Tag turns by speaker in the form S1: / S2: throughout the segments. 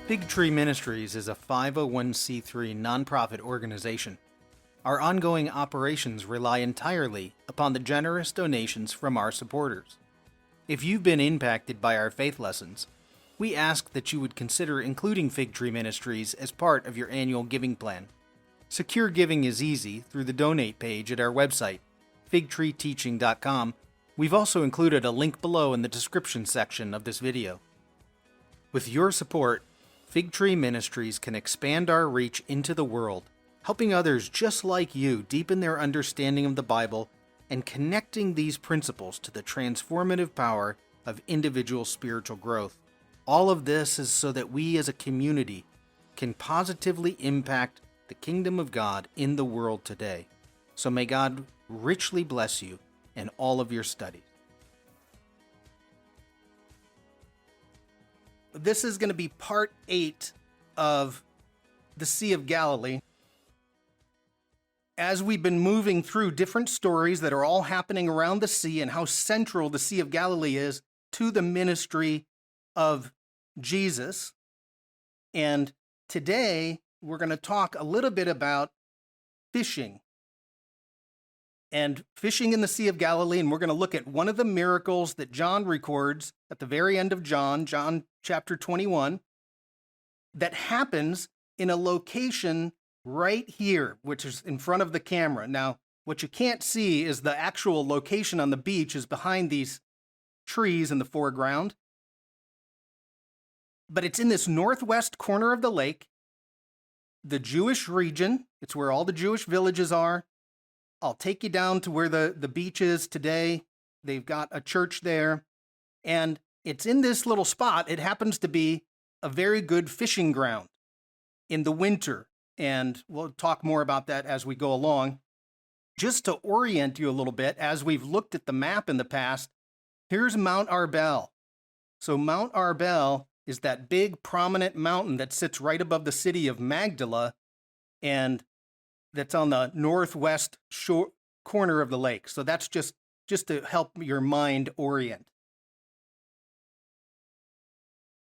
S1: Fig Tree Ministries is a 501c3 nonprofit organization. Our ongoing operations rely entirely upon the generous donations from our supporters. If you've been impacted by our faith lessons, we ask that you would consider including Fig Tree Ministries as part of your annual giving plan. Secure giving is easy through the donate page at our website, figtreeteaching.com. We've also included a link below in the description section of this video. With your support, Fig Tree Ministries can expand our reach into the world, helping others just like you deepen their understanding of the Bible and connecting these principles to the transformative power of individual spiritual growth. All of this is so that we as a community can positively impact the kingdom of God in the world today. So may God richly bless you in all of your studies. This is going to be part 8 of the Sea of Galilee. As we've been moving through different stories that are all happening around the sea and how central the Sea of Galilee is to the ministry of Jesus. And today we're going to talk a little bit about fishing. And fishing in the Sea of Galilee, and we're going to look at one of the miracles that John records at the very end of John chapter 21, that happens in a location right here, which is in front of the camera. Now, what you can't see is the actual location on the beach is behind these trees in the foreground. But it's in this northwest corner of the lake, the Jewish region. It's where all the Jewish villages are. I'll take you down to where the beach is today. They've got a church there. And it's in this little spot. It happens to be a very good fishing ground in the winter. And we'll talk more about that as we go along. Just to orient you a little bit, as we've looked at the map in the past, here's Mount Arbel. So Mount Arbel is that big prominent mountain that sits right above the city of Magdala, and that's on the northwest shore corner of the lake. So that's just to help your mind orient.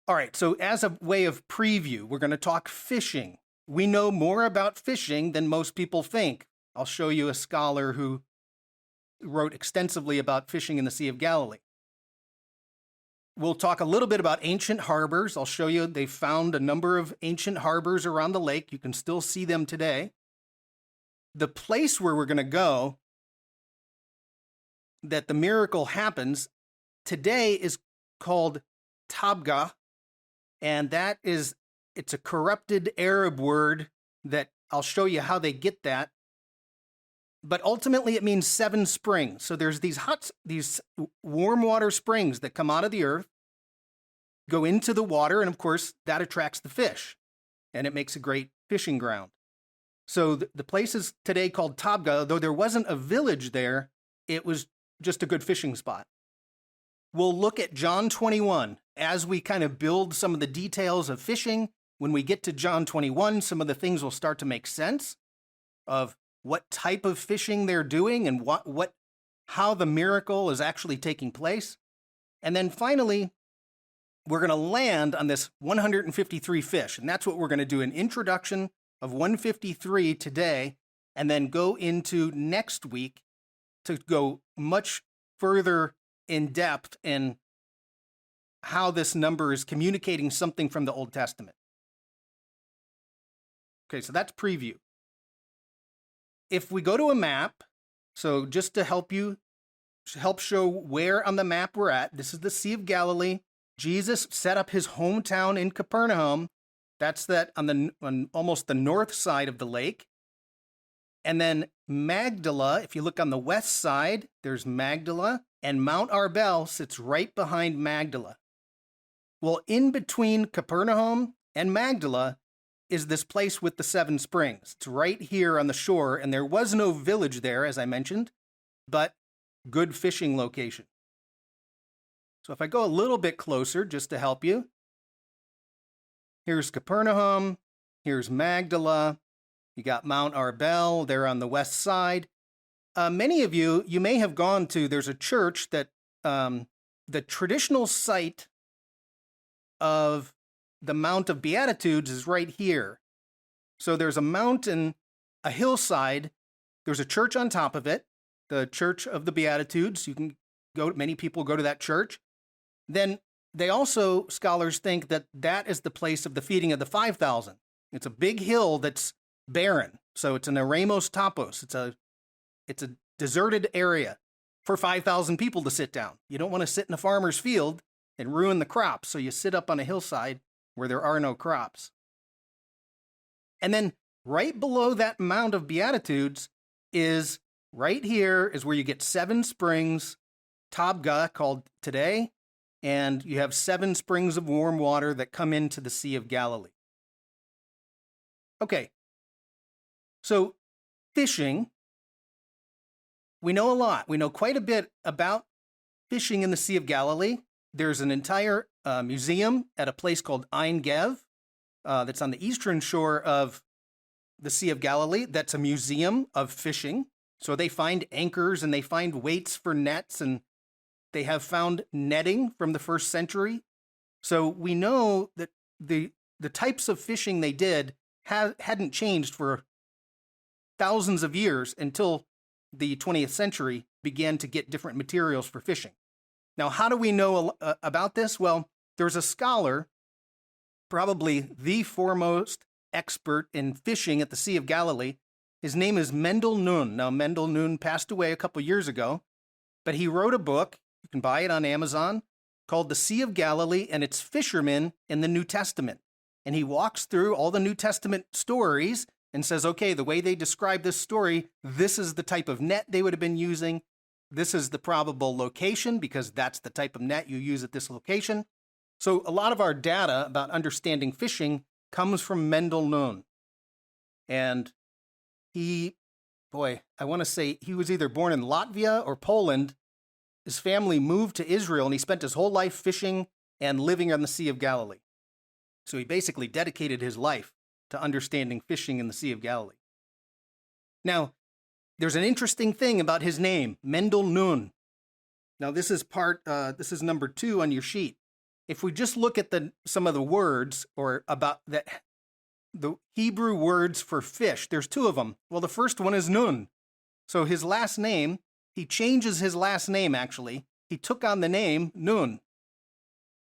S1: All right, so as a way of preview, we're going to talk fishing. We know more about fishing than most people think. I'll show you a scholar who wrote extensively about fishing in the Sea of Galilee. We'll talk a little bit about ancient harbors. I'll show you they found a number of ancient harbors around the lake. You can still see them today. The place where we're going to go, that the miracle happens, today is called Tabgha, and it's a corrupted Arab word that I'll show you how they get that. But ultimately it means 7 springs. So there's these warm water springs that come out of the earth, go into the water, and of course that attracts the fish, and it makes a great fishing ground. So the place is today called Tabgha. Though there wasn't a village there, it was just a good fishing spot. We'll look at John 21 as we kind of build some of the details of fishing. When we get to John 21, some of the things will start to make sense of what type of fishing they're doing and how the miracle is actually taking place. And then finally, we're going to land on this 153 fish. And that's what we're going to do, an introduction of 153 today, and then go into next week to go much further in depth in how this number is communicating something from the Old Testament. Okay, so that's preview. If we go to a map, so just to help show where on the map we're at, this is the Sea of Galilee. Jesus set up his hometown in Capernaum. That's on almost the north side of the lake. And then Magdala, if you look on the west side, there's Magdala, and Mount Arbel sits right behind Magdala. Well, in between Capernaum and Magdala is this place with the 7 springs. It's right here on the shore, and there was no village there, as I mentioned, but good fishing location. So if I go a little bit closer, just to help you, here's Capernaum, here's Magdala, you got Mount Arbel there on the west side. Many of you may have gone to, there's a church that the traditional site of the Mount of Beatitudes is right here. So there's a mountain, a hillside. There's a church on top of it, the Church of the Beatitudes. You can go, many people go to that church. Then they also, scholars think that that is the place of the feeding of the 5,000. It's a big hill that's barren. So it's an eremos topos. It's a deserted area for 5,000 people to sit down. You don't want to sit in a farmer's field and ruin the crops. So you sit up on a hillside where there are no crops. And then right below that Mount of Beatitudes is right here is where you get 7 springs, Tabgha called today, and you have 7 springs of warm water that come into the Sea of Galilee. Okay, so fishing, we know a lot. We know quite a bit about fishing in the Sea of Galilee. There's an entire museum at a place called Ein Gev that's on the eastern shore of the Sea of Galilee. That's a museum of fishing. So they find anchors and they find weights for nets, and they have found netting from the 1st century. So we know that the types of fishing they did hadn't changed for thousands of years until the 20th century began to get different materials for fishing. Now, how do we know about this? Well, there's a scholar, probably the foremost expert in fishing at the Sea of Galilee. His name is Mendel Nun. Now, Mendel Nun passed away a couple years ago, but he wrote a book, you can buy it on Amazon, called The Sea of Galilee and Its Fishermen in the New Testament. And he walks through all the New Testament stories and says, okay, the way they describe this story, this is the type of net they would have been using. This is the probable location because that's the type of net you use at this location. So a lot of our data about understanding fishing comes from Mendel Nun. And I want to say he was either born in Latvia or Poland. His family moved to Israel and he spent his whole life fishing and living on the Sea of Galilee. So he basically dedicated his life to understanding fishing in the Sea of Galilee. Now, there's an interesting thing about his name, Mendel Nun. Now, this is number 2 on your sheet. If we just look at some of the words or about the Hebrew words for fish, there's 2 of them. Well, the first one is Nun. So his last name, he changes his last name, actually. He took on the name Nun.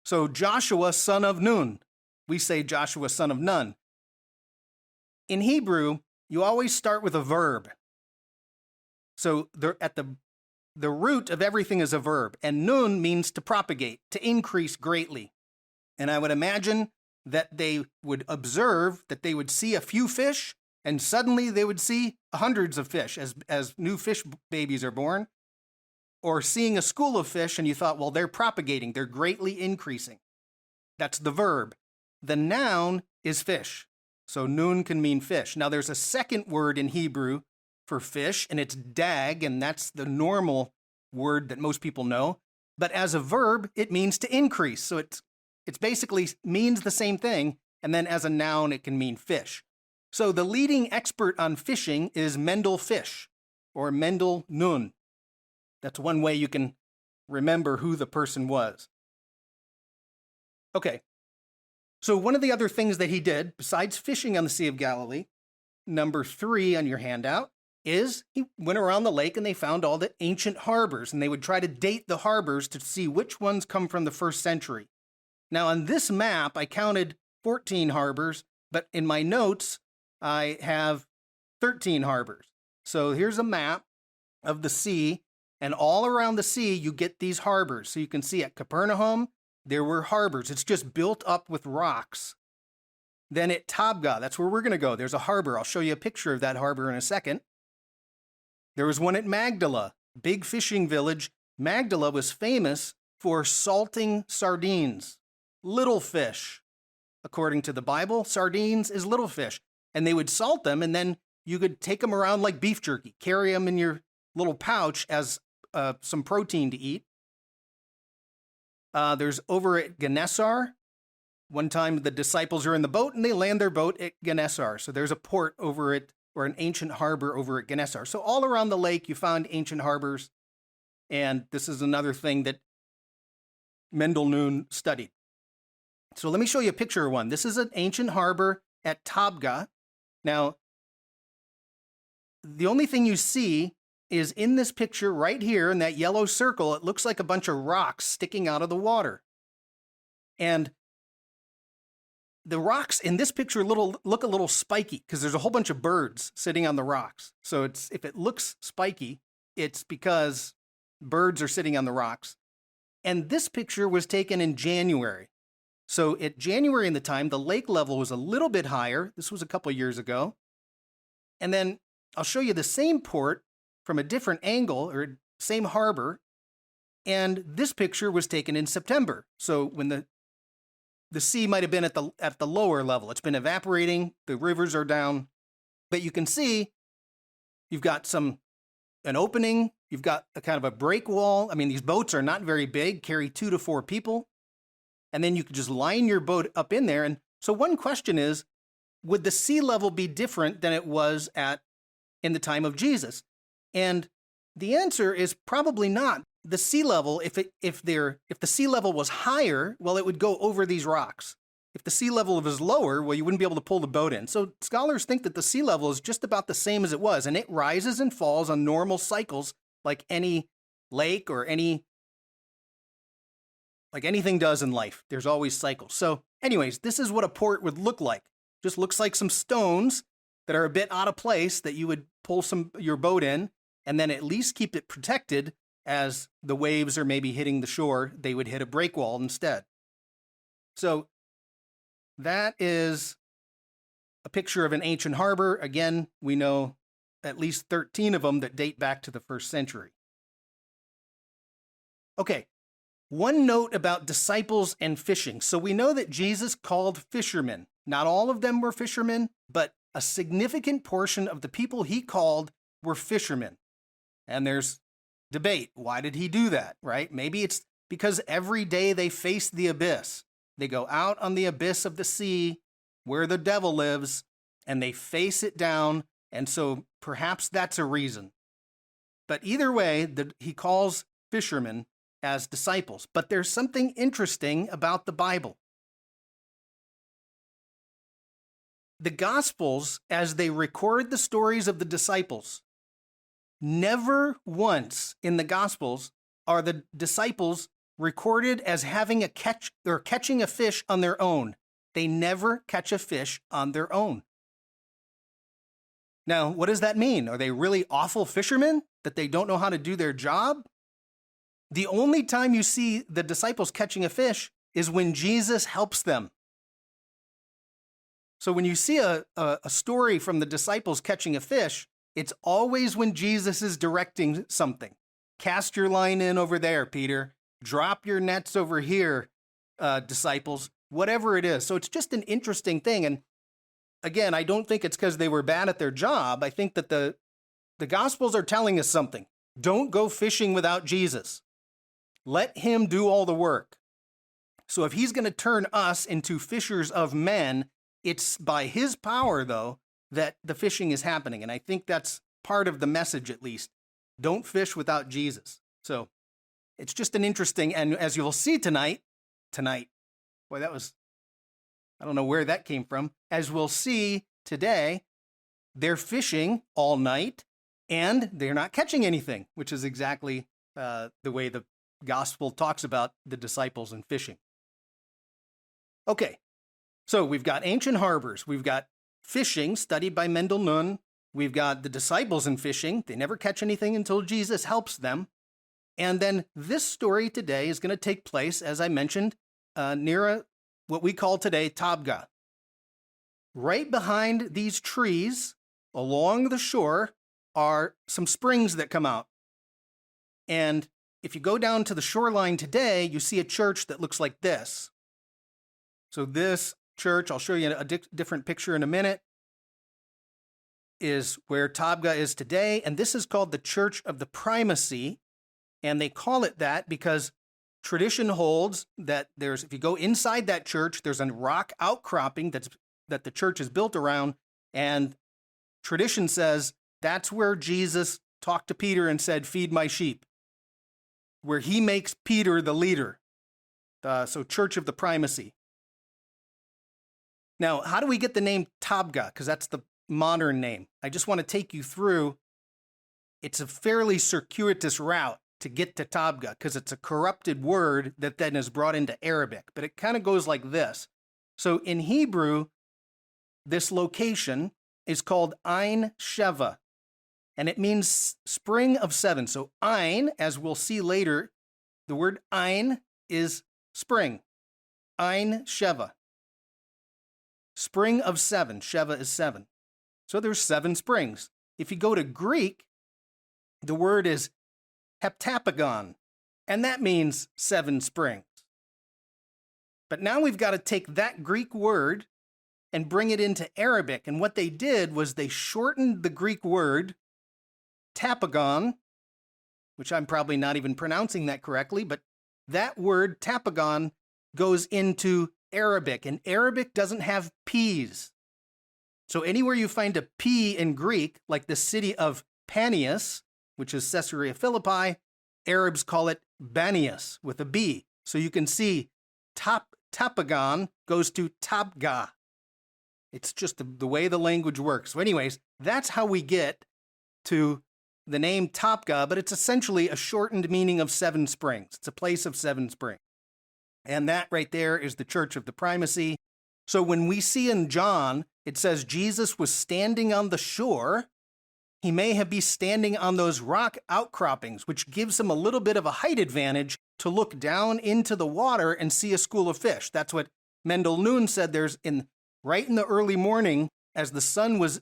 S1: So Joshua, son of Nun. We say Joshua, son of Nun. In Hebrew, you always start with a verb. So the root of everything is a verb, and nun means to propagate, to increase greatly. And I would imagine that they would observe that they would see a few fish, and suddenly they would see hundreds of fish as new fish babies are born, or seeing a school of fish, and you thought, well, they're propagating, they're greatly increasing. That's the verb. The noun is fish. So nun can mean fish. Now there's a second word in Hebrew for fish, and it's dag, and that's the normal word that most people know. But as a verb, it means to increase. So it's basically means the same thing, and then as a noun, it can mean fish. So the leading expert on fishing is Mendel Fish, or Mendel Nun. That's one way you can remember who the person was. Okay. So one of the other things that he did, besides fishing on the Sea of Galilee, number 3 on your handout, is he went around the lake and they found all the ancient harbors, and they would try to date the harbors to see which ones come from the 1st century. Now on this map, I counted 14 harbors, but in my notes, I have 13 harbors. So here's a map of the sea, and all around the sea, you get these harbors. So you can see at Capernaum, there were harbors. It's just built up with rocks. Then at Tabgha, that's where we're going to go. There's a harbor. I'll show you a picture of that harbor in a second. There was one at Magdala, big fishing village. Magdala was famous for salting sardines, little fish. According to the Bible, sardines is little fish. And they would salt them, and then you could take them around like beef jerky, carry them in your little pouch as some protein to eat. There's over at Gennesaret. One time the disciples are in the boat and they land their boat at Gennesaret. So there's a port over it, or an ancient harbor over at Gennesaret. So all around the lake you found ancient harbors. And this is another thing that Mendel Nun studied. So let me show you a picture of one. This is an ancient harbor at Tabgha. Now, the only thing you see is in this picture right here in that yellow circle, it looks like a bunch of rocks sticking out of the water. And the rocks in this picture look a little spiky because there's a whole bunch of birds sitting on the rocks. So if it looks spiky, it's because birds are sitting on the rocks. And this picture was taken in January. So at January in the time, the lake level was a little bit higher. This was a couple of years ago. And then I'll show you the same port from a different angle, or same harbor. And this picture was taken in September. So when the sea might have been at the lower level. It's been evaporating, the rivers are down. But you can see you've got an opening, you've got a kind of a break wall. I mean, these boats are not very big, carry 2 to 4 people. And then you could just line your boat up in there. And so one question is, would the sea level be different than it was in the time of Jesus? And the answer is probably not. The sea level, if the sea level was higher, well, it would go over these rocks. If the sea level was lower, well, you wouldn't be able to pull the boat in. So scholars think that the sea level is just about the same as it was, and it rises and falls on normal cycles like any lake or like anything does in life. There's always cycles. So anyways, this is what a port would look like. Just looks like some stones that are a bit out of place that you would pull your boat in, and then at least keep it protected. As the waves are maybe hitting the shore, they would hit a break wall instead. So that is a picture of an ancient harbor. Again, we know at least 13 of them that date back to the 1st century. Okay, one note about disciples and fishing. So we know that Jesus called fishermen. Not all of them were fishermen, but a significant portion of the people he called were fishermen. And there's debate. Why did he do that, right? Maybe it's because every day they face the abyss. They go out on the abyss of the sea where the devil lives, and they face it down, and so perhaps that's a reason. But either way, he calls fishermen as disciples. But there's something interesting about the Bible. The Gospels, as they record the stories of the disciples, never once in the Gospels are the disciples recorded as having catching a fish on their own. They never catch a fish on their own. Now, what does that mean? Are they really awful fishermen that they don't know how to do their job? The only time you see the disciples catching a fish is when Jesus helps them. So when you see a story from the disciples catching a fish, it's always when Jesus is directing something. Cast your line in over there, Peter. Drop your nets over here, disciples. Whatever it is. So it's just an interesting thing. And again, I don't think it's because they were bad at their job. I think that the Gospels are telling us something. Don't go fishing without Jesus. Let him do all the work. So if he's going to turn us into fishers of men, it's by his power, though, that the fishing is happening. And I think that's part of the message, at least. Don't fish without Jesus. So it's just an interesting, and as you'll see tonight, boy, I don't know where that came from. As we'll see today, they're fishing all night, and they're not catching anything, which is exactly the way the gospel talks about the disciples and fishing. Okay, so we've got ancient harbors. We've got fishing, studied by Mendel Nun. We've got the disciples in fishing. They never catch anything until Jesus helps them. And then this story today is going to take place, as I mentioned, near what we call today Tabgha. Right behind these trees, along the shore, are some springs that come out. And if you go down to the shoreline today, you see a church that looks like this. So this church, I'll show you a different picture in a minute, is where Tabgha is today. And this is called the Church of the Primacy. And they call it that because tradition holds that if you go inside that church, there's a rock outcropping that the church is built around. And tradition says that's where Jesus talked to Peter and said, "Feed my sheep," where he makes Peter the leader. So Church of the Primacy. Now, how do we get the name Tabgha? Because that's the modern name. I just want to take you through. It's a fairly circuitous route to get to Tabgha because it's a corrupted word that then is brought into Arabic. But it kind of goes like this. So in Hebrew, this location is called Ein Sheva, and it means spring of seven. So Ein, as we'll see later, the word Ein is spring. Ein Sheva. Spring of seven. Sheva is seven. So there's 7 springs. If you go to Greek, the word is heptapagon, and that means 7 springs. But now we've got to take that Greek word and bring it into Arabic. And what they did was they shortened the Greek word tapagon, which I'm probably not even pronouncing that correctly, but that word tapagon goes into Arabic, and Arabic doesn't have P's. So anywhere you find a P in Greek, like the city of Panias, which is Caesarea Philippi, Arabs call it Banias with a B. So you can see tapagon goes to Tabgha. It's just the way the language works. So anyways, that's how we get to the name Tabgha, but it's essentially a shortened meaning of 7 springs. It's a place of 7 springs. And that right there is the Church of the Primacy. So when we see in John, it says Jesus was standing on the shore, he may have been standing on those rock outcroppings, which gives him a little bit of a height advantage to look down into the water and see a school of fish. That's what Mendel Noon said. Right in the early morning, as the sun was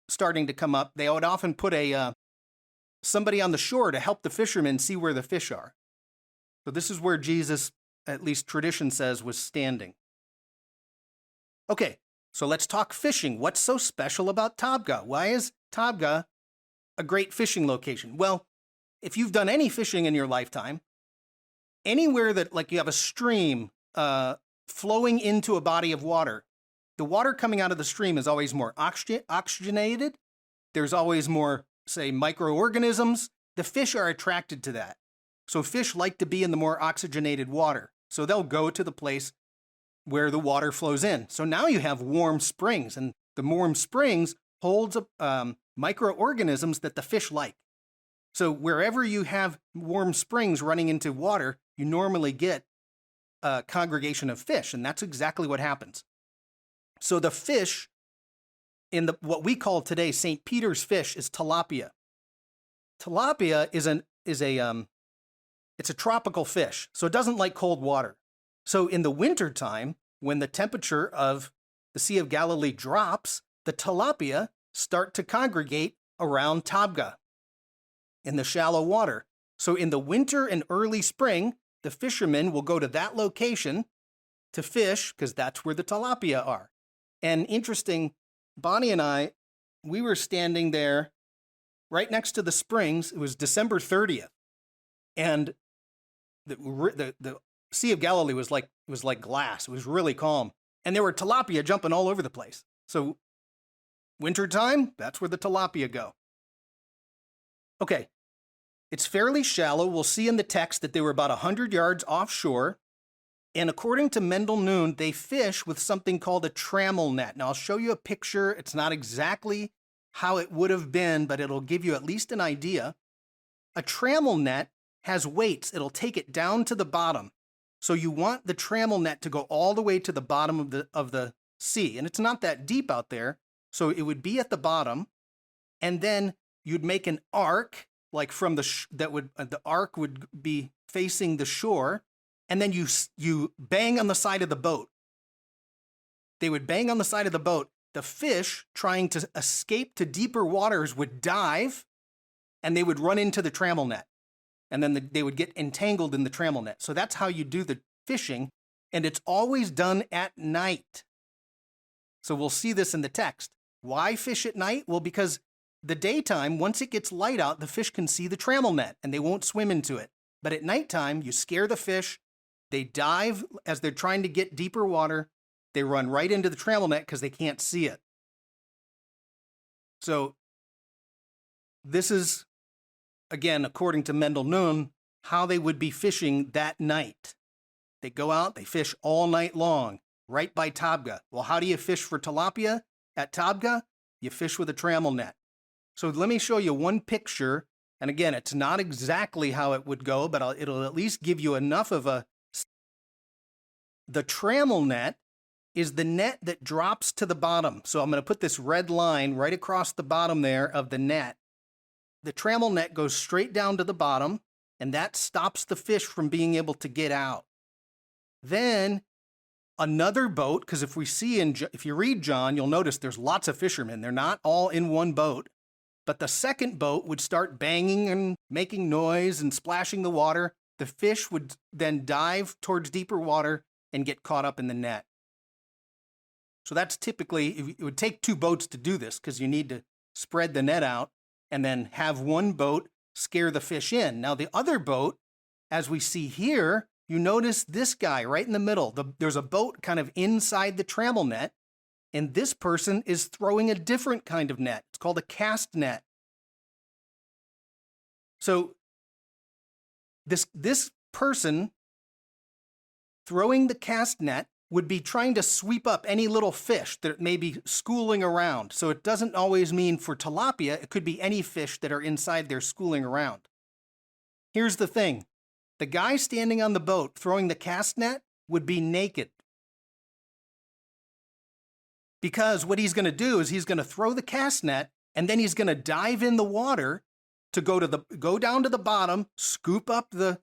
S1: starting to come up, they would often put somebody on the shore to help the fishermen see where the fish are. So this is where Jesus, at least tradition says, was standing. Okay, so let's talk fishing. What's so special about Tabgha? Why is Tabgha a great fishing location? Well, if you've done any fishing in your lifetime, anywhere that like you have a stream flowing into a body of water, the water coming out of the stream is always more oxygenated. There's always more, say, microorganisms. The fish are attracted to that. So fish like to be in the more oxygenated water. So they'll go to the place where the water flows in. So now you have warm springs, and the warm springs holds microorganisms that the fish like. So wherever you have warm springs running into water, you normally get a congregation of fish, and that's exactly what happens. So the fish in what we call today St. Peter's fish is tilapia. Tilapia is a tropical fish, so it doesn't like cold water. So in the wintertime, when the temperature of the Sea of Galilee drops, the tilapia start to congregate around Tabgha in the shallow water. So in the winter and early spring, the fishermen will go to that location to fish because that's where the tilapia are. And interesting, Bonnie and I, we were standing there right next to the springs. It was December 30th. And the Sea of Galilee was like glass. It was really calm. And there were tilapia jumping all over the place. So wintertime, that's where the tilapia go. Okay, it's fairly shallow. We'll see in the text that they were about 100 yards offshore. And according to Mendel Noon, they fish with something called a trammel net. Now, I'll show you a picture. It's not exactly how it would have been, but it'll give you at least an idea. A trammel net has weights. It'll take it down to the bottom. So you want the trammel net to go all the way to the bottom of the sea. And it's not that deep out there. So it would be at the bottom. And then you'd make an arc, like from the arc would be facing the shore. And then you bang on the side of the boat. They would bang on the side of the boat. The fish trying to escape to deeper waters would dive, and they would run into the trammel net. And then they would get entangled in the trammel net. So that's how you do the fishing, and it's always done at night. So we'll see this in the text. Why fish at night? Well, because the daytime, once it gets light out, the fish can see the trammel net, and they won't swim into it. But at nighttime, you scare the fish. They dive as they're trying to get deeper water. They run right into the trammel net because they can't see it. So this is, again, according to Mendel Noon, how they would be fishing that night. They go out, they fish all night long. right by Tabgha. Well, how do you fish for tilapia at Tabgha? You fish with a trammel net. So let me show you one picture. And again, it's not exactly how it would go, but it'll at least give you enough of a... The trammel net is the net that drops to the bottom. So I'm going to put this red line right across the bottom there of the net. The trammel net goes straight down to the bottom, and that stops the fish from being able to get out. Then another boat, because if you read John, you'll notice there's lots of fishermen. They're not all in one boat. But the second boat would start banging and making noise and splashing the water. The fish would then dive towards deeper water and get caught up in the net. So that's typically, it would take two boats to do this because you need to spread the net out and then have one boat scare the fish in. Now the other boat, as we see here, you notice this guy right in the middle. There's a boat kind of inside the trammel net, and this person is throwing a different kind of net. It's called a cast net. So this person throwing the cast net would be trying to sweep up any little fish that may be schooling around. So it doesn't always mean for tilapia, it could be any fish that are inside there schooling around. Here's the thing. The guy standing on the boat throwing the cast net would be naked. Because what he's going to do is he's going to throw the cast net, and then he's going to dive in the water to go down to the bottom, scoop up the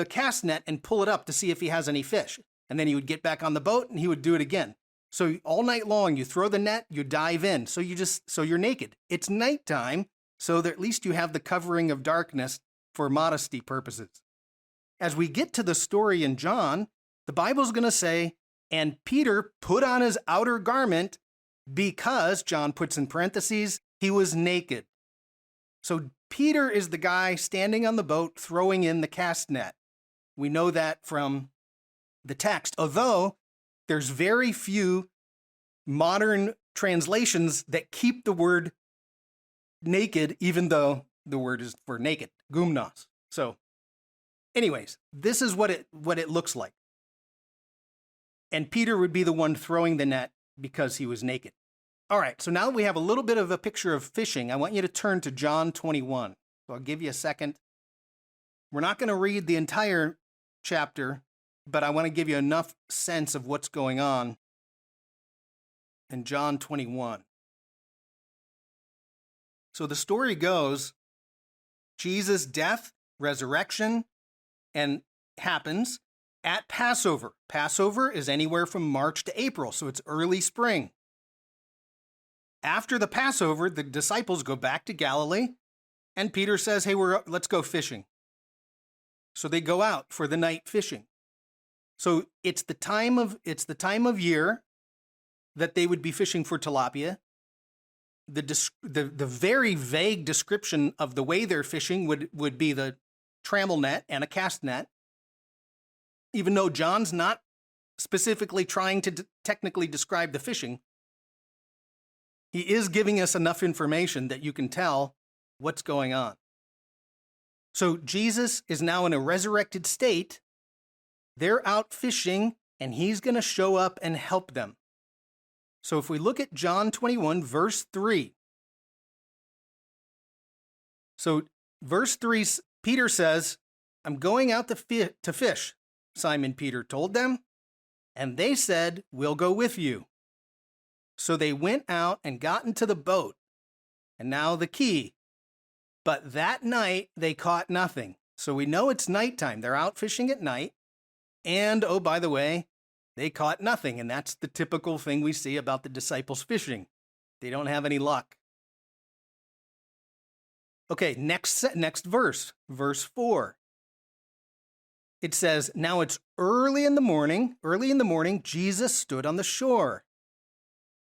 S1: cast net and pull it up to see if he has any fish. And then he would get back on the boat and he would do it again. So all night long, you throw the net, you dive in. So you're naked. It's nighttime, so that at least you have the covering of darkness for modesty purposes. As we get to the story in John, the Bible's going to say, and Peter put on his outer garment because, John puts in parentheses, he was naked. So Peter is the guy standing on the boat throwing in the cast net. We know that from the text, although there's very few modern translations that keep the word naked, even though the word is for naked, gumnos. So anyways, this is what it looks like. And Peter would be the one throwing the net because he was naked. All right, so now that we have a little bit of a picture of fishing, I want you to turn to John 21. So I'll give you a second. We're not going to read the entire chapter, but I want to give you enough sense of what's going on in John 21. So the story goes, Jesus' death, resurrection, and happens at Passover. Passover is anywhere from March to April, so it's early spring. After the Passover, the disciples go back to Galilee, and Peter says, hey, let's go fishing. So they go out for the night fishing. So it's the time of year that they would be fishing for tilapia. The very vague description of the way they're fishing would be the trammel net and a cast net, even though John's not specifically trying to technically describe the fishing. He is giving us enough information that you can tell what's going on. So Jesus is now in a resurrected state. They're out fishing, and he's going to show up and help them. So if we look at John 21, verse 3. So verse 3, Peter says, I'm going out to fish, Simon Peter told them. And they said, we'll go with you. So they went out and got into the boat. And now the key. But that night they caught nothing. So we know it's nighttime. They're out fishing at night. And, oh, by the way, they caught nothing. And that's the typical thing we see about the disciples fishing. They don't have any luck. Okay, next verse, verse 4. It says, now it's early in the morning, Jesus stood on the shore.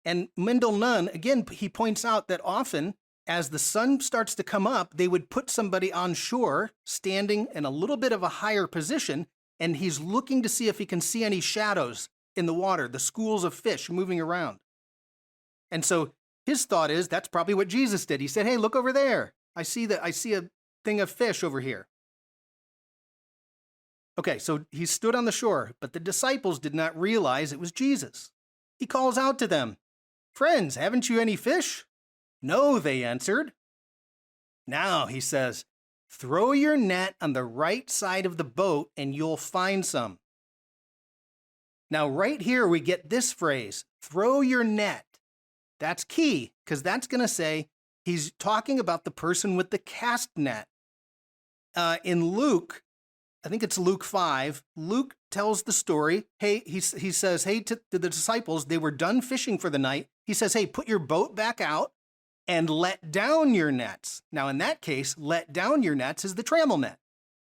S1: And Mendel Nunn, again, he points out that often as the sun starts to come up, they would put somebody on shore standing in a little bit of a higher position, and he's looking to see if he can see any shadows in the water, the schools of fish moving around. And so his thought is that's probably what Jesus did. He said, hey, look over there. I see a thing of fish over here. Okay, so he stood on the shore, but the disciples did not realize it was Jesus. He calls out to them, "Friends, haven't you any fish?" "No," they answered. "Now," he says, "throw your net on the right side of the boat and you'll find some." Now, right here, we get this phrase, throw your net. That's key, because that's going to say he's talking about the person with the cast net. In Luke, I think it's Luke 5, Luke tells the story. Hey, he says, hey, to the disciples, they were done fishing for the night. He says, hey, put your boat back out and let down your nets. Now, in that case, let down your nets is the trammel net.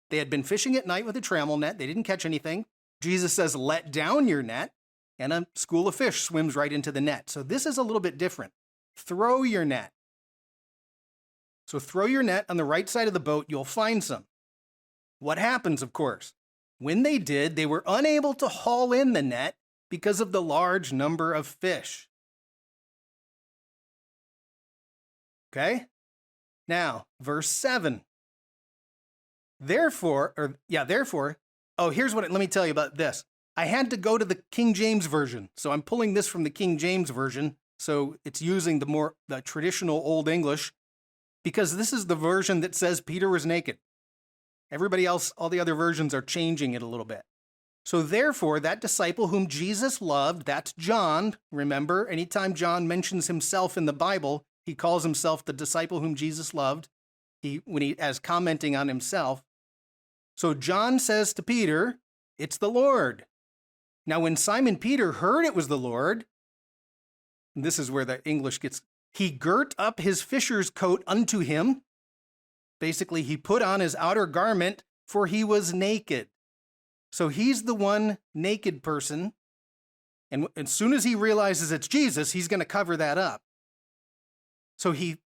S1: They had been fishing at night with a trammel net. They didn't catch anything. Jesus says, let down your net, and a school of fish swims right into the net. So this is a little bit different. Throw your net. So throw your net on the right side of the boat, you'll find some. What happens, of course? When they did, they were unable to haul in the net because of the large number of fish. Okay? Now, verse 7. Therefore, here's what, let me tell you about this. I had to go to the King James Version. So I'm pulling this from the King James Version. So it's using the traditional Old English, because this is the version that says Peter was naked. Everybody else, all the other versions are changing it a little bit. So therefore, that disciple whom Jesus loved, that's John. Remember, anytime John mentions himself in the Bible, he calls himself the disciple whom Jesus loved, as commenting on himself. So John says to Peter, it's the Lord. Now, when Simon Peter heard it was the Lord, and this is where the English gets, he girt up his fisher's coat unto him. Basically, he put on his outer garment, for he was naked. So he's the one naked person. And as soon as he realizes it's Jesus, he's going to cover that up. So he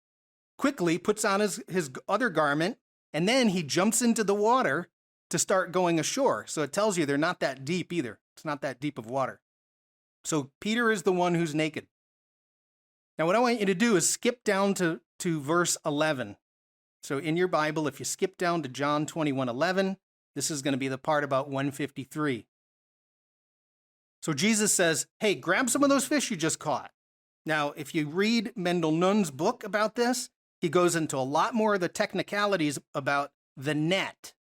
S1: quickly puts on his other garment, and then he jumps into the water to start going ashore. So it tells you they're not that deep either. It's not that deep of water. So Peter is the one who's naked. Now, what I want you to do is skip down to verse 11. So in your Bible, if you skip down to John 21:11, this is going to be the part about 153. So Jesus says, hey, grab some of those fish you just caught. Now, if you read Mendel Nunn's book about this, he goes into a lot more of the technicalities about the net.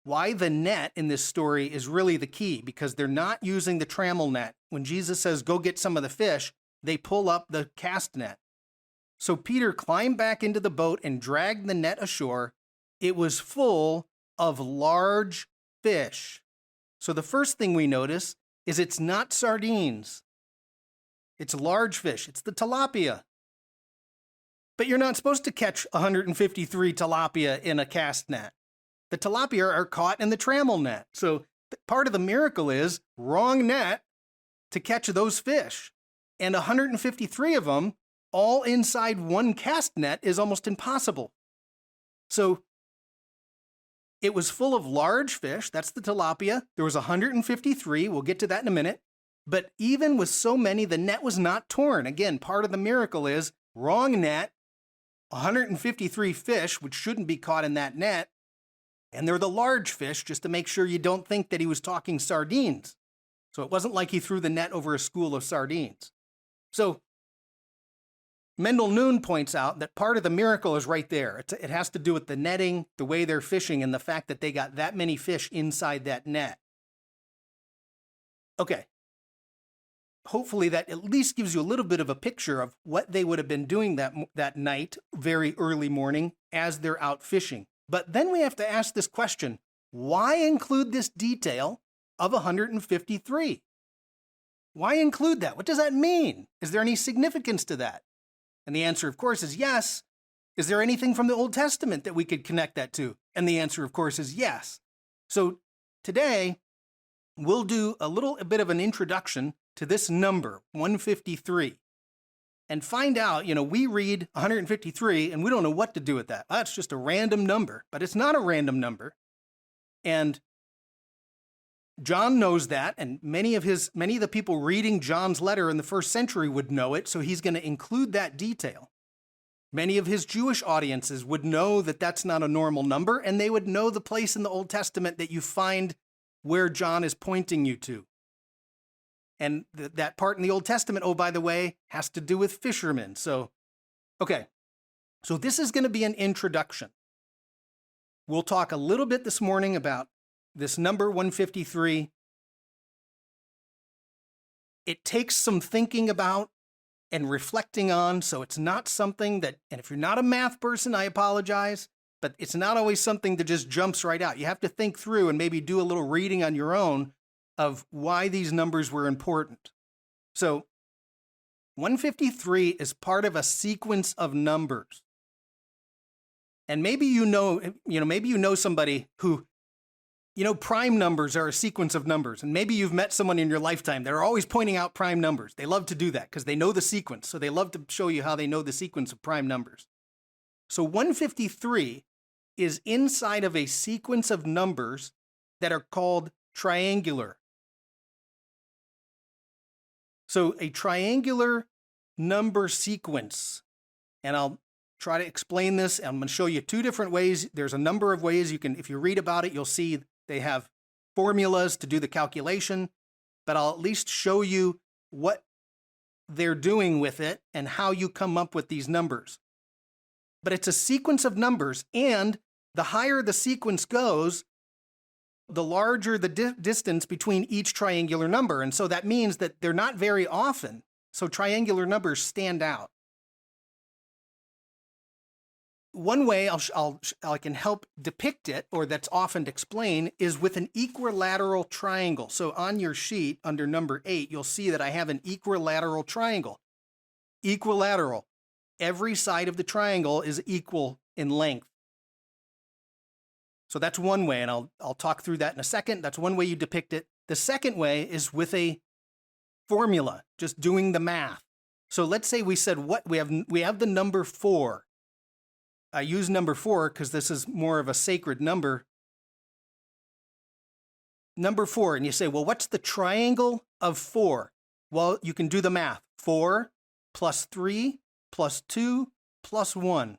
S1: Why the net in this story is really the key, because they're not using the trammel net. When Jesus says, go get some of the fish, they pull up the cast net. So Peter climbed back into the boat and dragged the net ashore. It was full of large fish. So the first thing we notice is it's not sardines. It's large fish. It's the tilapia. But you're not supposed to catch 153 tilapia in a cast net. The tilapia are caught in the trammel net. So part of the miracle is wrong net to catch those fish. And 153 of them all inside one cast net is almost impossible. So it was full of large fish. That's the tilapia. There was 153. We'll get to that in a minute. But even with so many, the net was not torn. Again, part of the miracle is wrong net, 153 fish, which shouldn't be caught in that net. And they're the large fish, just to make sure you don't think that he was talking sardines. So it wasn't like he threw the net over a school of sardines. So Mendel Nun points out that part of the miracle is right there. It has to do with the netting, the way they're fishing, and the fact that they got that many fish inside that net. Okay. Hopefully that at least gives you a little bit of a picture of what they would have been doing that night, very early morning, as they're out fishing. But then we have to ask this question, why include this detail of 153? Why include that? What does that mean? Is there any significance to that? And the answer, of course, is yes. Is there anything from the Old Testament that we could connect that to? And the answer, of course, is yes. So today, we'll do a bit of an introduction to this number, 153, and find out, we read 153 and we don't know what to do with that. That's just a random number, but it's not a random number. And John knows that, and many of the people reading John's letter in the first century would know it, so he's going to include that detail. Many of his Jewish audiences would know that that's not a normal number, and they would know the place in the Old Testament that you find where John is pointing you to. And that part in the Old Testament, oh, by the way, has to do with fishermen. So, okay. So this is going to be an introduction. We'll talk a little bit this morning about this number 153. It takes some thinking about and reflecting on, so it's not something that, and if you're not a math person, I apologize, but it's not always something that just jumps right out. You have to think through and maybe do a little reading on your own of why these numbers were important. So 153 is part of a sequence of numbers. And maybe you know somebody who, prime numbers are a sequence of numbers. And maybe you've met someone in your lifetime that are always pointing out prime numbers. They love to do that because they know the sequence. So they love to show you how they know the sequence of prime numbers. So 153 is inside of a sequence of numbers that are called triangular. So a triangular number sequence, and I'll try to explain this. I'm going to show you two different ways. There's a number of ways you can, if you read about it, you'll see they have formulas to do the calculation, but I'll at least show you what they're doing with it and how you come up with these numbers. But it's a sequence of numbers, and the higher the sequence goes, the larger the distance between each triangular number. And so that means that they're not very often. So triangular numbers stand out. One way I can help depict it, or that's often explained, is with an equilateral triangle. So on your sheet under number 8, you'll see that I have an equilateral triangle. Equilateral. Every side of the triangle is equal in length. So that's one way, and I'll talk through that in a second. That's one way you depict it. The second way is with a formula, just doing the math. So let's say we said we have the number 4. I use number 4 because this is more of a sacred number. Number 4, and you say, well, what's the triangle of 4? Well, you can do the math. 4 plus 3 plus 2 plus 1.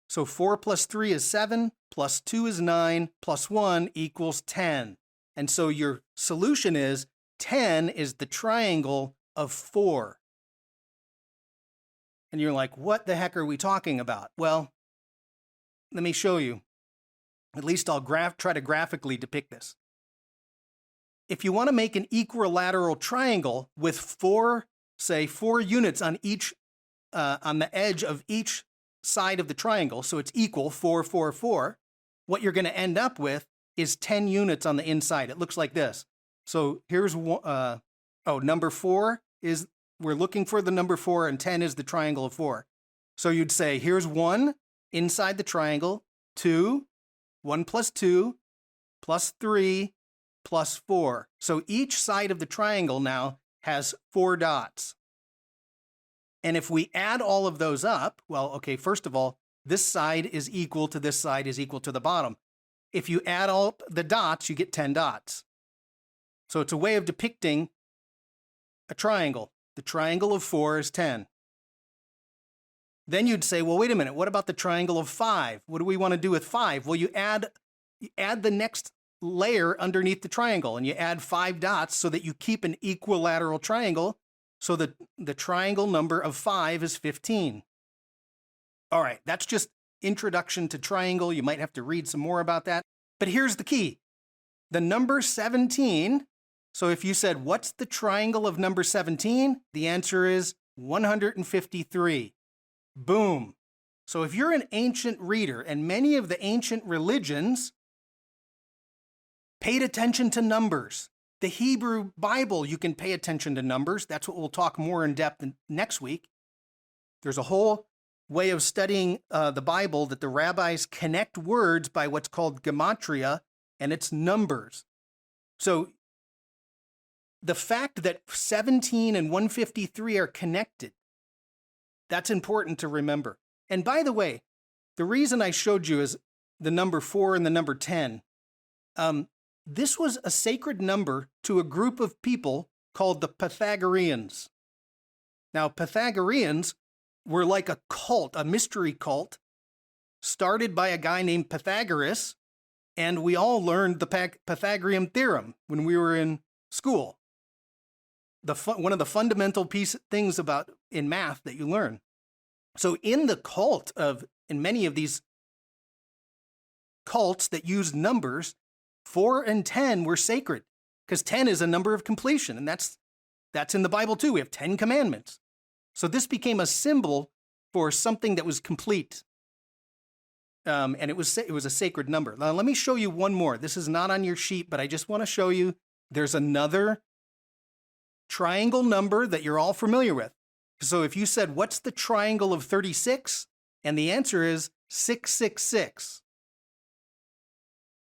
S1: So 4 plus 3 is 7, plus 2 is 9, plus 1 equals 10. And so your solution is 10 is the triangle of 4. And you're like, what the heck are we talking about? Well, let me show you. At least I'll try to graphically depict this. If you want to make an equilateral triangle with 4 units on each, on the edge of each side of the triangle, so it's equal 4, 4, 4, what you're going to end up with is 10 units on the inside. It looks like this. So here's number 4 is, we're looking for the number 4, and 10 is the triangle of 4. So you'd say, here's 1 inside the triangle, 2, 1 plus 2, plus 3, plus 4. So each side of the triangle now has 4 dots. And if we add all of those up, well, okay, first of all, this side is equal to this side is equal to the bottom. If you add all the dots, you get 10 dots. So it's a way of depicting a triangle. The triangle of 4 is 10. Then you'd say, well, wait a minute, what about the triangle of 5? What do we want to do with 5? Well, you add the next layer underneath the triangle, and you add 5 dots so that you keep an equilateral triangle, so that the triangle number of 5 is 15. All right, that's just introduction to triangle. You might have to read some more about that. But here's the key. The number 17, so if you said, what's the triangle of number 17? The answer is 153. Boom. So if you're an ancient reader, and many of the ancient religions paid attention to numbers. The Hebrew Bible, you can pay attention to numbers. That's what we'll talk more in depth next week. There's a whole way of studying the Bible that the rabbis connect words by what's called gematria, and it's numbers. So the fact that 17 and 153 are connected, that's important to remember. And by the way, the reason I showed you is the number 4 and the number 10. This was a sacred number to a group of people called the Pythagoreans. Now, Pythagoreans were like a cult, a mystery cult, started by a guy named Pythagoras, and we all learned the Pythagorean theorem when we were in school. One of the fundamental things about in math that you learn. So in many of these cults that used numbers, 4 and 10 were sacred, because 10 is a number of completion, and that's in the Bible too. We have 10 commandments. So this became a symbol for something that was complete. And it was a sacred number. Now, let me show you one more. This is not on your sheet, but I just want to show you there's another triangle number that you're all familiar with. So if you said, what's the triangle of 36? And the answer is 666.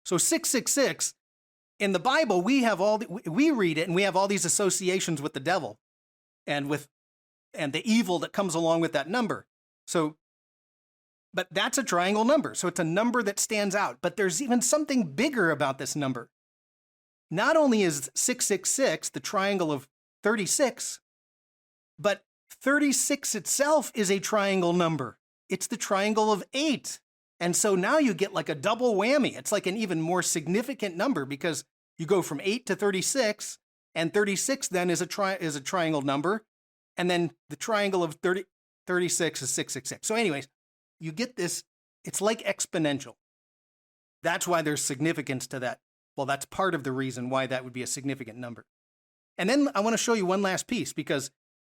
S1: So 666, in the Bible, we read it and we have all these associations with the devil and the evil that comes along with that number. But that's a triangle number. So it's a number that stands out. But there's even something bigger about this number. Not only is 666 the triangle of 36, but 36 itself is a triangle number. It's the triangle of 8. And so now you get like a double whammy. It's like an even more significant number because you go from 8 to 36, and 36 then is a triangle number. And then the triangle of 36 is 666. So anyways, you get this, it's like exponential. That's why there's significance to that. Well, that's part of the reason why that would be a significant number. And then I want to show you one last piece, because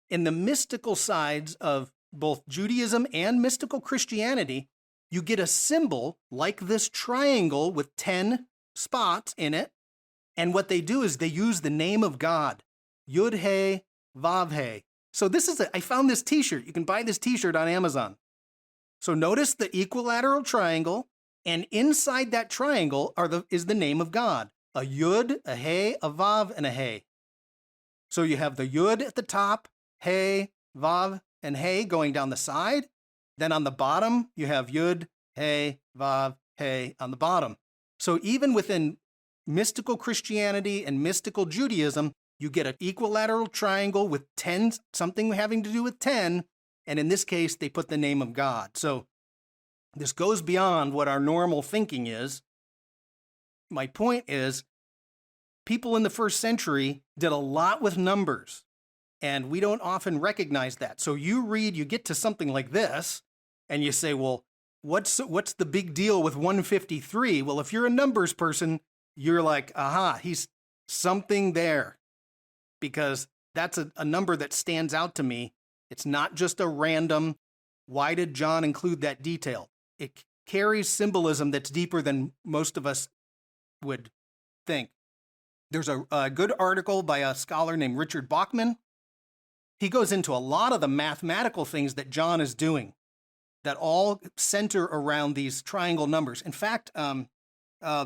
S1: in the mystical sides of both Judaism and mystical Christianity, you get a symbol like this triangle with 10 spots in it. And what they do is they use the name of God, Yud-He, Vav-He. So I found this t-shirt. You can buy this t-shirt on Amazon. So notice the equilateral triangle, and inside that triangle is the name of God. A Yud, a He, a Vav, and a He. So you have the Yud at the top, He, Vav, and He going down the side. Then on the bottom, you have Yud, He, Vav, He on the bottom. So even within mystical Christianity and mystical Judaism, you get an equilateral triangle with 10, something having to do with 10, and in this case, they put the name of God. So this goes beyond what our normal thinking is. My point is, people in the first century did a lot with numbers, and we don't often recognize that. So you get to something like this, and you say, well, what's the big deal with 153? Well, if you're a numbers person, you're like, aha, he's something there, because that's a number that stands out to me. It's not just a random, why did John include that detail? It carries symbolism that's deeper than most of us would think. There's a good article by a scholar named Richard Bachman. He goes into a lot of the mathematical things that John is doing that all center around these triangle numbers. In fact, the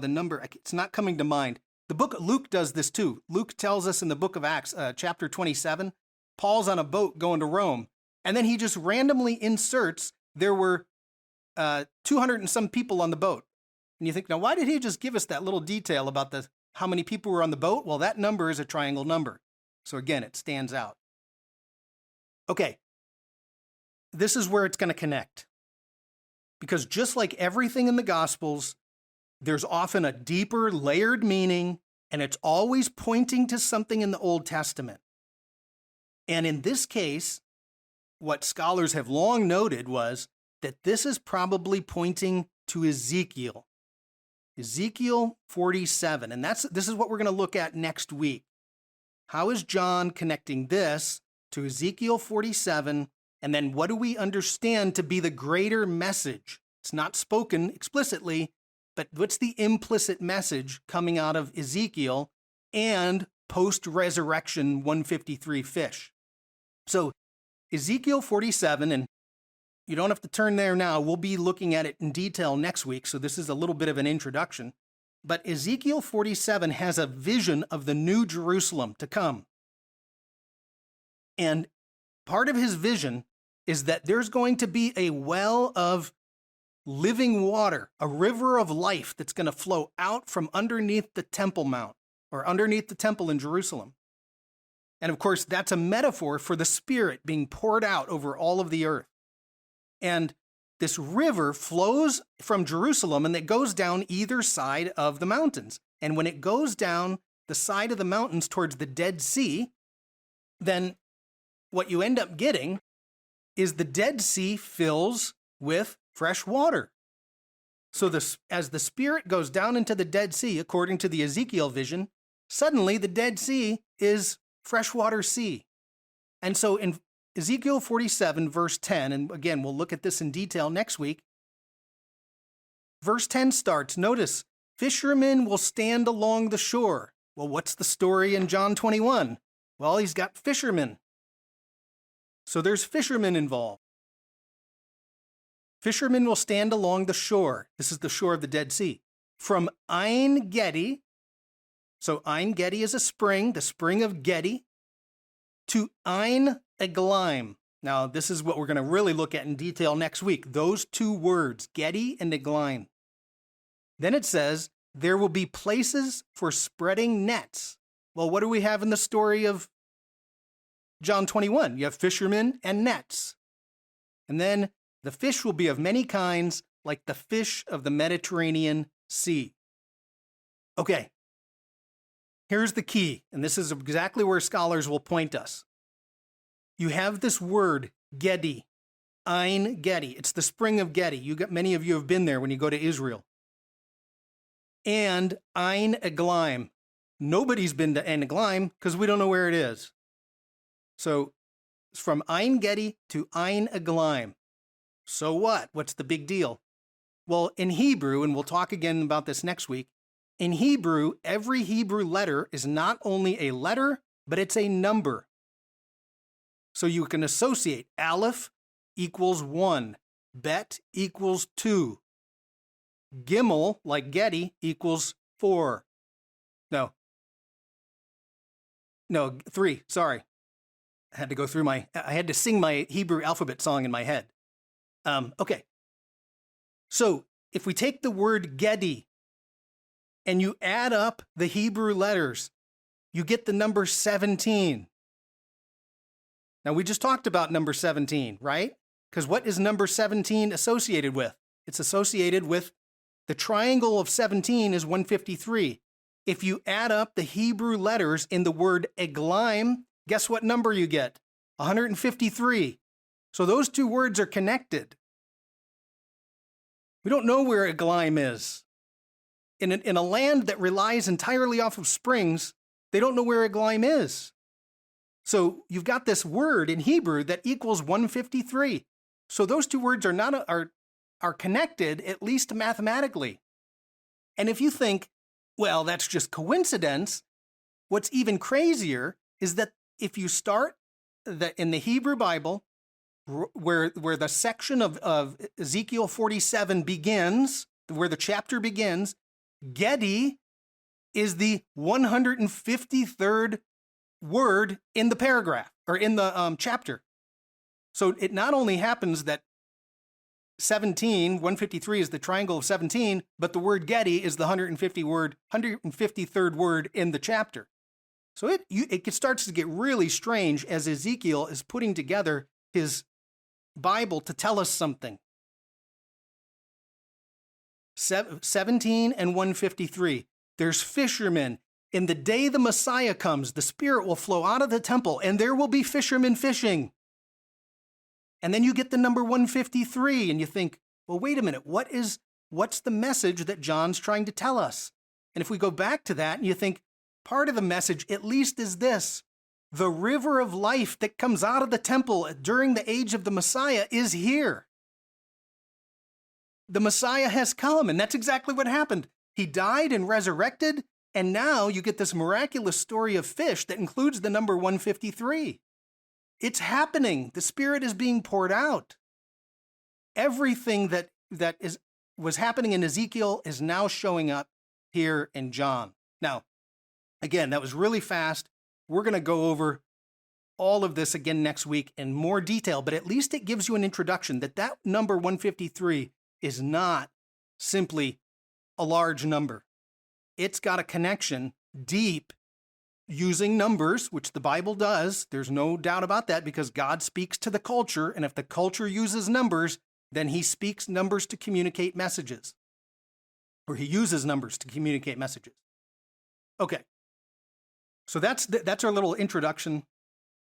S1: number, it's not coming to mind. The book Luke does this too. Luke tells us in the book of Acts, chapter 27, Paul's on a boat going to Rome, and then he just randomly inserts there were 200 and some people on the boat. And you think, now why did he just give us that little detail about how many people were on the boat? Well, that number is a triangle number. So again, it stands out. Okay, this is where it's going to connect. Because just like everything in the Gospels, there's often a deeper, layered meaning, and it's always pointing to something in the Old Testament. And in this case, what scholars have long noted was that this is probably pointing to Ezekiel. Ezekiel 47, and this is what we're going to look at next week. How is John connecting this to Ezekiel 47, and then what do we understand to be the greater message? It's not spoken explicitly, but what's the implicit message coming out of Ezekiel and post-resurrection 153 fish? So Ezekiel 47, and you don't have to turn there now. We'll be looking at it in detail next week, so this is a little bit of an introduction. But Ezekiel 47 has a vision of the new Jerusalem to come. And part of his vision is that there's going to be a well of living water, a river of life that's going to flow out from underneath the Temple Mount, or underneath the temple in Jerusalem. And of course, that's a metaphor for the Spirit being poured out over all of the earth. And this river flows from Jerusalem and it goes down either side of the mountains. And when it goes down the side of the mountains towards the Dead Sea, then what you end up getting is the Dead Sea fills with fresh water. So as the Spirit goes down into the Dead Sea, according to the Ezekiel vision, suddenly the Dead Sea is freshwater sea. And so in Ezekiel 47, verse 10, and again, we'll look at this in detail next week. Verse 10 starts, notice, fishermen will stand along the shore. Well, what's the story in John 21? Well, he's got fishermen. So there's fishermen involved. Fishermen will stand along the shore. This is the shore of the Dead Sea. From Ein Gedi, so Ein Gedi is a spring, the spring of Gedi, to Ein Eglaim. Now, this is what we're going to really look at in detail next week. Those two words, Gedi and Eglaim. Then it says, there will be places for spreading nets. Well, what do we have in the story of John 21? You have fishermen and nets. And then the fish will be of many kinds, like the fish of the Mediterranean Sea. Okay, here's the key, and this is exactly where scholars will point us. You have this word, Gedi, Ein Gedi. It's the spring of Gedi. Many of you have been there when you go to Israel. And Ein Eglaim. Nobody's been to Ein Eglaim because we don't know where it is. So it's from Ein Gedi to Ein Eglaim. So what? What's the big deal? Well, in Hebrew, and we'll talk again about this next week, in Hebrew, every Hebrew letter is not only a letter, but it's a number. So you can associate Aleph equals 1, Bet equals 2, Gimel, like Gedi, equals 4. No, 3, sorry. I had to sing my Hebrew alphabet song in my head. Okay. So if we take the word Gedi and you add up the Hebrew letters, you get the number 17. Now, we just talked about number 17, right? Because what is number 17 associated with? It's associated with the triangle of 17 is 153. If you add up the Hebrew letters in the word Eglaim, guess what number you get? 153. So those two words are connected. We don't know where Eglaim is. In a land that relies entirely off of springs, they don't know where Eglaim is. So you've got this word in Hebrew that equals 153. So those two words are connected, at least mathematically. And if you think, well, that's just coincidence, what's even crazier is that if you start in the Hebrew Bible, where the section of Ezekiel 47 begins, where the chapter begins, Gedi is the 153rd word in the paragraph, or in the chapter. So it not only happens that 153 is the triangle of 17, but the word Gedi is the 153rd word in the chapter. So it starts to get really strange as Ezekiel is putting together his Bible to tell us something. 17 and 153. There's fishermen. In the day the Messiah comes, the Spirit will flow out of the temple, and there will be fishermen fishing. And then you get the number 153, and you think, well, wait a minute, what's the message that John's trying to tell us? And if we go back to that, and you think, part of the message, at least, is this: the river of life that comes out of the temple during the age of the Messiah is here. The Messiah has come, and that's exactly what happened. He died and resurrected, and now you get this miraculous story of fish that includes the number 153. It's happening. The Spirit is being poured out. Everything that was happening in Ezekiel is now showing up here in John. Now, again, that was really fast. We're going to go over all of this again next week in more detail, but at least it gives you an introduction that number 153 is not simply a large number. It's got a connection deep using numbers, which the Bible does. There's no doubt about that, because God speaks to the culture, and if the culture uses numbers, then he speaks numbers to communicate messages, or he uses numbers to communicate messages. Okay, so that's our little introduction.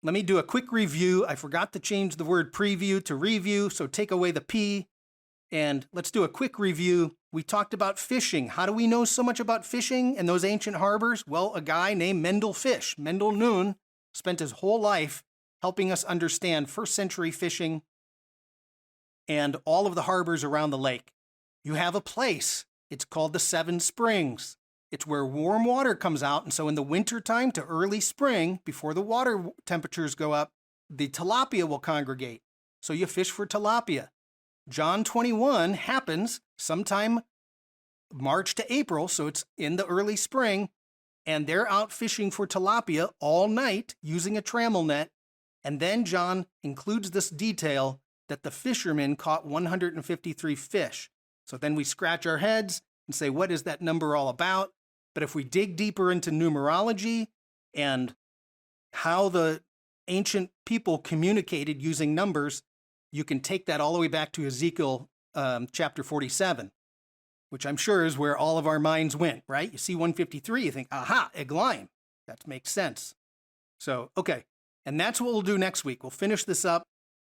S1: Let me do a quick review. I forgot to change the word preview to review, so take away the P, and let's do a quick review. We talked about fishing. How do we know so much about fishing in those ancient harbors? Well, a guy named Mendel Noon, spent his whole life helping us understand first century fishing and all of the harbors around the lake. You have a place. It's called the Seven Springs. It's where warm water comes out, and so in the wintertime to early spring, before the water temperatures go up, the tilapia will congregate. So you fish for tilapia. John 21 happens sometime March to April, so it's in the early spring, and they're out fishing for tilapia all night using a trammel net. And then John includes this detail that the fishermen caught 153 fish. So then we scratch our heads and say, what is that number all about? But if we dig deeper into numerology and how the ancient people communicated using numbers, you can take that all the way back to Ezekiel chapter 47, which I'm sure is where all of our minds went, right? You see 153, you think, aha, Eglaim. That makes sense. So, okay. And that's what we'll do next week. We'll finish this up.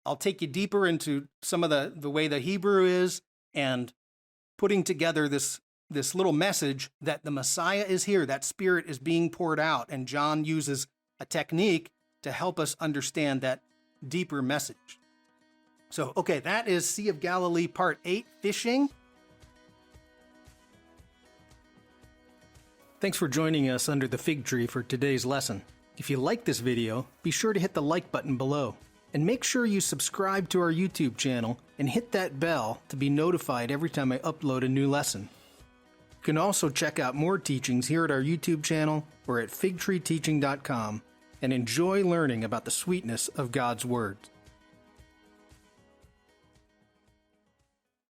S1: I'll take you deeper into some of the way the Hebrew is and putting together this little message that the Messiah is here, that Spirit is being poured out, and John uses a technique to help us understand that deeper message. So, okay, that is Sea of Galilee Part 8, Fishing. Thanks for joining us under the fig tree for today's lesson. If you like this video, be sure to hit the like button below. And make sure you subscribe to our YouTube channel and hit that bell to be notified every time I upload a new lesson. You can also check out more teachings here at our YouTube channel or at figtreeteaching.com and enjoy learning about the sweetness of God's Word.